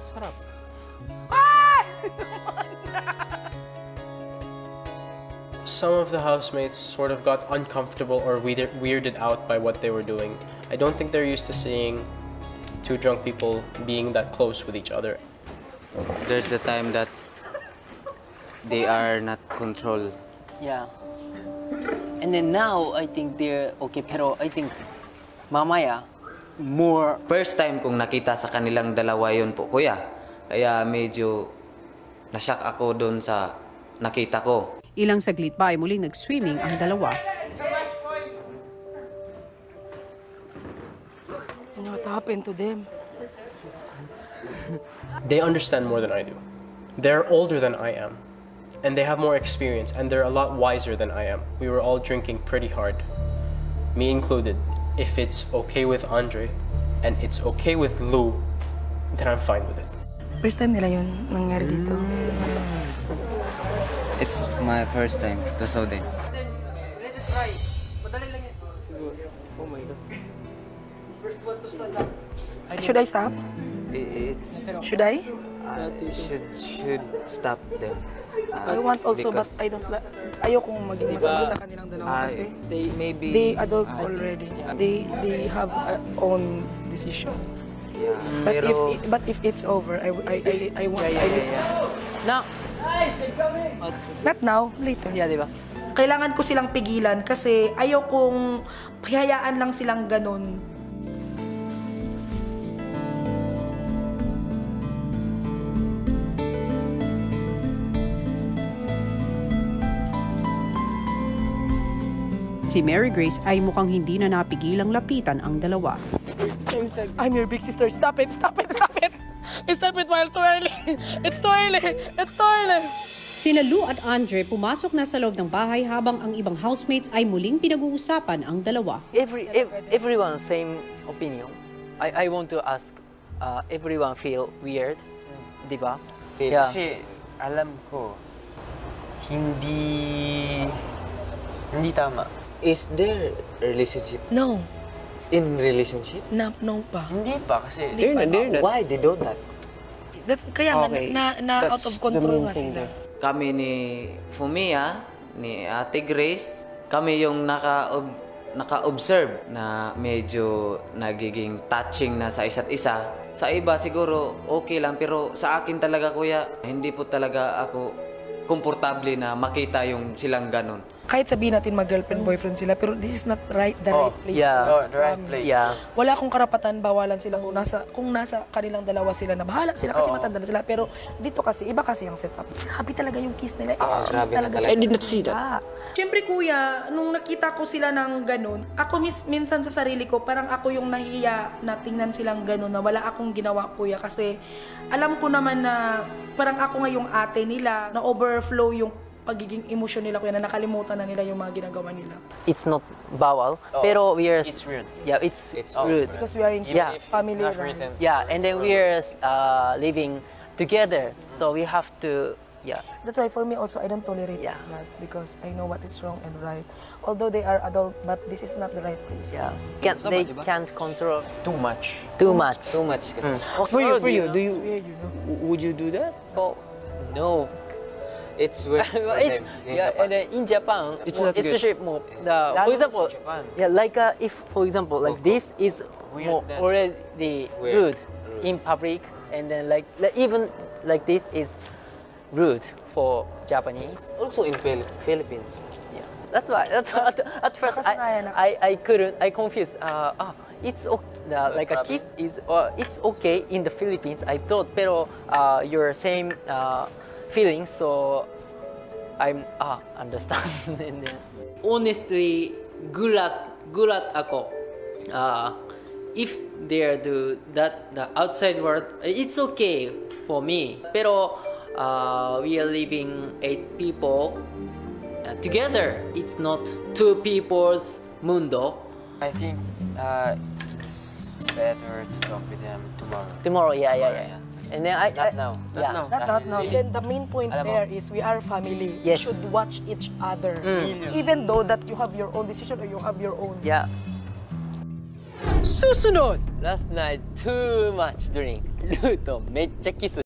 Sarap. Some of the housemates sort of got uncomfortable or weirded out by what they were doing. I don't think they're used to seeing two drunk people being that close with each other. There's the time that they are not controlled. Yeah. And then now, I think they're okay, pero I think mamaya, more... First time kong nakita sa kanilang dalawa yun po, kuya. Kaya medyo nasyak ako doon sa nakita ko. Ilang saglit pa ay muling nag-swimming ang dalawa. What happened to them? They understand more than I do. They're older than I am. And they have more experience, and they're a lot wiser than I am. We were all drinking pretty hard, me included. If it's okay with Andre, and it's okay with Lou, then I'm fine with it. First time nila yun nangyari dito. It's my first time to Saudi. Oh my God. Should I stop? Should I? Should stop them. I want also, but I don't like. Ayokong maging masama sa kanilang dalawa kasi they adult already. They have own decision. Yeah. But if it's over, I want. Now! Not now, later. Yeah, di ba? Kailangan ko silang pigilan kasi ayokong hayaan lang silang ganun. Si Mary Grace ay mukhang hindi na napigilang lapitan ang dalawa. I'm your big sister. Stop it! Stop it! Stop it! Stop it while it's too early! It's too early! It's too early! Sina Lou at Andre pumasok na sa loob ng bahay habang ang ibang housemates ay muling pinag-uusapan ang dalawa. Everyone same opinion. I want to ask, everyone feel weird, di ba? Yeah. Kasi alam ko, hindi tama. Is there a relationship? No. In relationship? No pa. Hindi pa kasi... Why they do that? Kaya nga, out of control nga sila. Kami ni Fumia, ni Ate Grace, kami yung naka-observe na medyo nagiging touching na sa isa't isa. Sa iba siguro okay lang, pero sa akin talaga kuya, hindi po talaga ako komportable na makita yung silang ganun. Kahit sabihin natin mag-girlfriend, boyfriend sila, pero this is not the right place. Yeah. The right place. Yeah. Wala akong karapatan, bawalan sila kung nasa kanilang dalawa sila na bahala sila kasi matanda na sila. Pero dito kasi, iba kasi yung setup. Grabe talaga yung kiss nila. Kiss talaga. I did not see that. Siyempre kuya, nung nakita ko sila ng ganun, ako minsan sa sarili ko, parang ako yung nahiya na tingnan silang ganun, na wala akong ginawa kuya. Kasi alam ko naman na parang ako nga yung ate nila, na overflow yung pagiging emosyon nila kuya, na nakalimutan na nila yung mga ginagawa nila. It's not bawal, pero we are... It's weird. Yeah, it's rude. Because we are in family. Yeah, and then we are living together, so we have to... Yeah. That's why for me also, I don't tolerate that because I know what is wrong and right. Although they are adult, but this is not the right place. Yeah. They can't control Too much. too much. Too much kasi. For you, do you? It's weird, you know. Would you do that? Oh, no. It's weird. It's, yeah, and in Japan, It's not good. especially more, for example, yeah, like if for example, like this is more already rude in public, and then like even like this is rude for Japanese. Also in Philippines. Yeah, that's why. At first I confused. It's okay. Like a kiss is it's okay in the Philippines. I thought, pero your same feelings, so I'm understand. Honestly, gulat ako. If they do that, the outside world, it's okay for me. Pero we are living 8 people together. It's not 2 people's mundo. I think it's better to talk with them tomorrow. Tomorrow, yeah. And then Not now. Not now. Then the main point there is we are family. Yes. We should watch each other. Even though that you have your own decision or you have your own. Yeah. Susunod! Last night too much drink. ルーとめっちゃキス